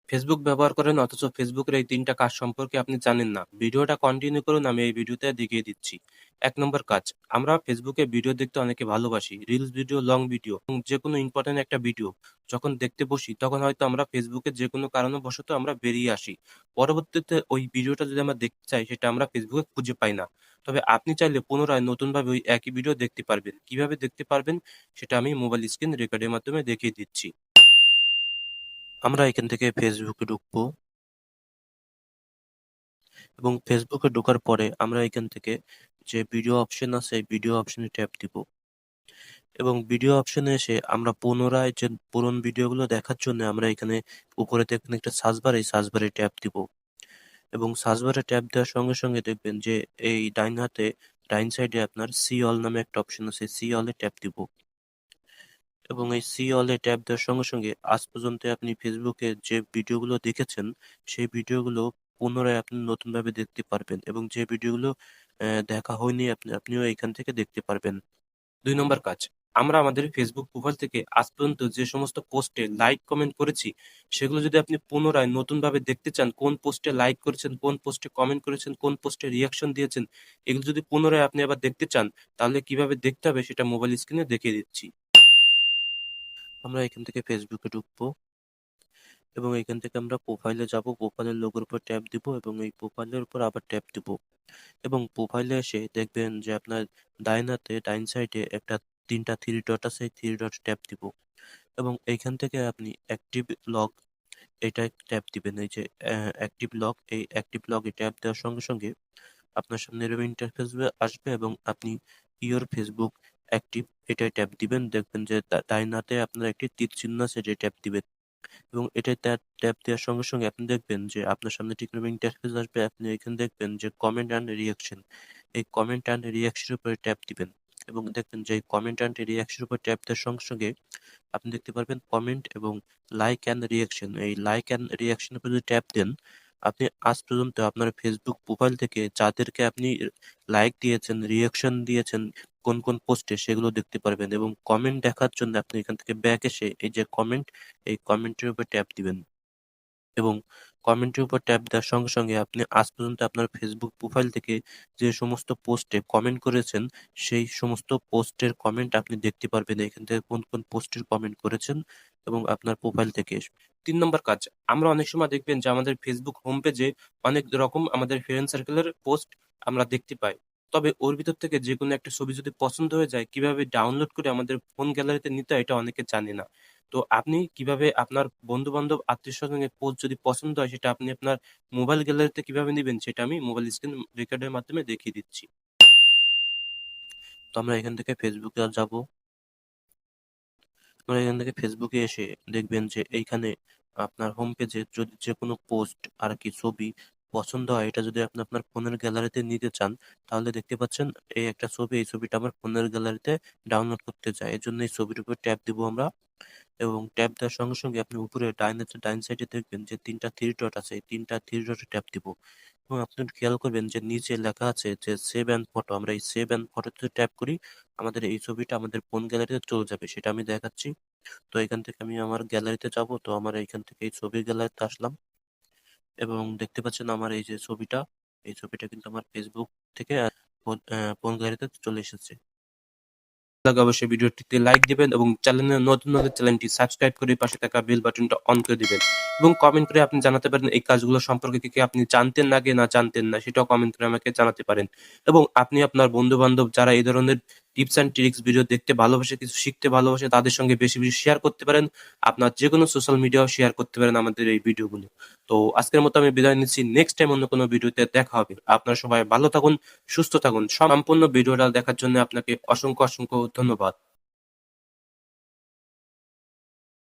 Facebook ব্যবহার করেন অথচ ফেসবুকের এই ৩ টা কাজ সম্পর্কে আপনি জানেন না। ভিডিওটা কন্টিনিউ করুন, আমি এই ভিডিওতে দেখিয়ে দিচ্ছি। ১ নম্বর কাজ, আমরা ফেসবুকে ভিডিও দেখতে অনেকে ভালোবাসি। রিলস ভিডিও, লং ভিডিও এবং যেকোনো ইম্পোর্টেন্ট একটা ভিডিও যখন দেখতে বসি তখন হয়তো আমরা ফেসবুকে যেকোনো কারণবশত আমরা বেরিয়ে আসি। পরবর্তীতে ওই ভিডিওটা যদি আমরা দেখতে চাই সেটা আমরা ফেসবুকে খুঁজে পাই না। তবে আপনি চাইলে পুনরায় নতুনভাবে ওই একই ভিডিও দেখতে পারবেন। কিভাবে দেখতে পারবেন সেটা আমি মোবাইল স্ক্রিন রেকর্ডের মাধ্যমে দেখিয়ে দিচ্ছি। আমরা এখান থেকে ফেসবুকে ঢুকবো এবং ফেসবুকে ঢোকার পরে আমরা এখান থেকে যে ভিডিও অপশন আছে এই ভিডিও অপশনে ট্যাপ দিব এবং ভিডিও অপশনে এসে আমরা পুনরায় যে পুরনো ভিডিওগুলো দেখার জন্য আমরা এখানে উপরে দেখবেন একটা সার্চ বার, এই সার্চ বারে ট্যাপ দিব এবং সার্চ বারে ট্যাপ দেওয়ার সঙ্গে সঙ্গে দেখবেন যে এই ডাইন সাইডে আপনার সি অল নামে একটা অপশন আছে, সি অলে ট্যাপ দিব এবং এই সি অলে ট্যাপ দেওয়ার সঙ্গে সঙ্গে আজ পর্যন্ত আপনি ফেসবুকে যে ভিডিওগুলো দেখেছেন সেই ভিডিওগুলো পুনরায় আপনি নতুনভাবে দেখতে পারবেন এবং যে ভিডিওগুলো দেখা হয়নি আপনিও এখান থেকে দেখতে পারবেন। ২ নম্বর কাজ, আমরা আমাদের ফেসবুক প্রোফাইল থেকে আজ পর্যন্ত যে সমস্ত পোস্টে লাইক কমেন্ট করেছি সেগুলো যদি আপনি পুনরায় নতুনভাবে দেখতে চান, কোন পোস্টে লাইক করেছেন, কোন পোস্টে কমেন্ট করেছেন, কোন পোস্টে রিঅ্যাকশন দিয়েছেন, এগুলো যদি পুনরায় আপনি আবার দেখতে চান তাহলে কিভাবে দেখতে হবে সেটা মোবাইল স্ক্রিনে দেখিয়ে দিচ্ছি। আমরা এখান থেকে ফেসবুকে ঢুকবো এবং এখান থেকে আমরা প্রোফাইলে যাব, প্রোফাইলের লোগোর উপর ট্যাপ দিব এবং এই প্রোফাইলের উপর আবার ট্যাপ দিব এবং প্রোফাইলে এসে দেখবেন যে আপনার ডাইন সাইডে একটা ৩টা থ্রি ডট আছে, এই থ্রি ডট ট্যাপ দিব এবং এইখান থেকে আপনি অ্যাক্টিভ লগ এটা ট্যাপ দিবেন। এই যে অ্যাক্টিভ লগ, এই অ্যাক্টিভ লগে ট্যাপ দেওয়ার সঙ্গে সঙ্গে আপনার সামনে এরকম ইন্টারফেস আসবে এবং আপনি ইওর ফেসবুক অ্যাক্টিভ এটাই ট্যাপ দিবেন। দেখবেন যে ডাইন হাতে আপনার একটি তীর চিহ্ন আছে, এটাই ট্যাপ দিবেন এবং এটাই ট্যাপ দেওয়ার সঙ্গে সঙ্গে আপনি দেখবেন যে আপনার সামনে ঠিক এরকম ইন্টারফেস আসবে। আপনি এখানে দেখবেন যে কমেন্ট অ্যান্ড রিঅ্যাকশন, এই কমেন্ট অ্যান্ড রিঅ্যাকশনের উপরে ট্যাপ দিবেন এবং দেখবেন যে কমেন্ট অ্যান্ড রিঅ্যাকশনের উপর ট্যাপ দেওয়ার সঙ্গে সঙ্গে আপনি দেখতে পারবেন কমেন্ট এবং লাইক অ্যান্ড রিঅ্যাকশন। এই লাইক অ্যান্ড রিঅ্যাকশনের উপর যদি ট্যাপ দেন আপনি আজ পর্যন্ত আপনার ফেসবুক প্রোফাইল থেকে যাদেরকে আপনি লাইক দিয়েছেন, রিঅ্যাকশন দিয়েছেন কোন কোন পোস্টে সেগুলো দেখতে পারবেন এবং কমেন্ট দেখার জন্য আপনি এখান থেকে ব্যাক এসে এই যে কমেন্ট, এই কমেন্টের উপর ট্যাপ দিবেন এবং কমেন্টের উপর ট্যাপ দেওয়ার সঙ্গে সঙ্গে আপনি আজ পর্যন্ত আপনার ফেসবুক প্রোফাইল থেকে যে সমস্ত পোস্টে কমেন্ট করেছেন সেই সমস্ত পোস্টের কমেন্ট আপনি দেখতে পারবেন এখান থেকে কোন কোন পোস্টের কমেন্ট করেছেন এবং আপনার প্রোফাইল থেকে। ৩ নম্বর কাজ, আমরা অনেক সময় দেখবেন যে আমাদের ফেসবুক হোম পেজে অনেক রকম আমাদের ফ্রেন্ড সার্কেলের পোস্ট আমরা দেখতে পাই। তবে ওর ভিতর থেকে যেকোনো একটা ছবি যদি পছন্দ হয়ে যায় কিভাবে ডাউনলোড করে আমাদের ফোন গ্যালারিতে নিতে হয় এটা অনেকে জানে না। তো আপনি কিভাবে আপনার বন্ধু-বান্ধব, আত্মীয়স্বজনের পোস্ট যদি পছন্দ হয় সেটা আপনি আপনার মোবাইল গ্যালারিতে কিভাবে নিবেন সেটা আমি মোবাইল স্ক্রিন রেকর্ডের মাধ্যমে দেখিয়ে দিচ্ছি। তো আমরা এখান থেকে ফেসবুকে যাবো। আমরা এখান থেকে ফেসবুকে এসে দেখবেন যে এইখানে আপনার হোম পেজে যদি যেকোনো পোস্ট আর কি ছবি পছন্দ হয় এটা যদি আপনি আপনার ফোনের গ্যালারিতে নিতে চান তাহলে দেখতে পাচ্ছেন এই একটা ছবি, এই ছবিটা আমার ফোনের গ্যালারিতে ডাউনলোড করতে চাই। এজন্য এই ছবির উপর ট্যাপ দিব আমরা এবং ট্যাপ দেওয়ার সঙ্গে সঙ্গে আপনি উপরে ডাইন সাইডে দেখবেন যে ৩টা থ্রি ডট আছে, এই ৩টা থ্রি ডটে ট্যাপ দিব এবং আপনি খেয়াল করবেন যে নিচে লেখা আছে যে সেভ অ্যান্ড ফটো। আমরা এই সেভ অ্যান্ড ফটোতে ট্যাপ করি, আমাদের এই ছবিটা আমাদের ফোন গ্যালারিতে চলে যাবে, সেটা আমি দেখাচ্ছি। তো এখান থেকে আমি আমার গ্যালারিতে যাব, তো আমার এইখান থেকে এই ছবির গ্যালারিতে আসলাম এবং দেখতে পাচ্ছেন আমার এই যে ছবিটা, এই ছবিটা কিন্তু আমার ফেসবুক থেকে ফোন গ্যালারিতে চলে এসেছে। লাগে অবশ্যই ভিডিওটিতে লাইক দিবেন এবং চ্যানেলে নতুন হলে চ্যানেলটি সাবস্ক্রাইব করে পাশে থাকা বেল বাটনটা অন করে দিবেন এবং কমেন্ট করে আপনি জানাতে পারেন এই কাজগুলো সম্পর্কে কি আপনি জানতেন আগে না জানতেন না সেটাও কমেন্ট করে আমাকে জানাতে পারেন এবং আপনি আপনার বন্ধু বান্ধব যারা এই ধরনের টিপস অ্যান্ড ট্রিক্স ভিডিও দেখতে ভালোবাসে, কিছু শিখতে ভালোবাসে তাদের সঙ্গে বেশি বেশি শেয়ার করতে পারেন। আপনার যে কোনো সোশ্যাল মিডিয়াও শেয়ার করতে পারেন আমাদের এই ভিডিওগুলো। তো আজকের মতো আমি বিদায় নিচ্ছি, নেক্সট টাইম অন্য কোনো ভিডিওতে দেখা হবে। আপনারা সবাই ভালো থাকুন, সুস্থ থাকুন। সম্পূর্ণ ভিডিওটা দেখার জন্য আপনাকে অসংখ্য অসংখ্য ধন্যবাদ।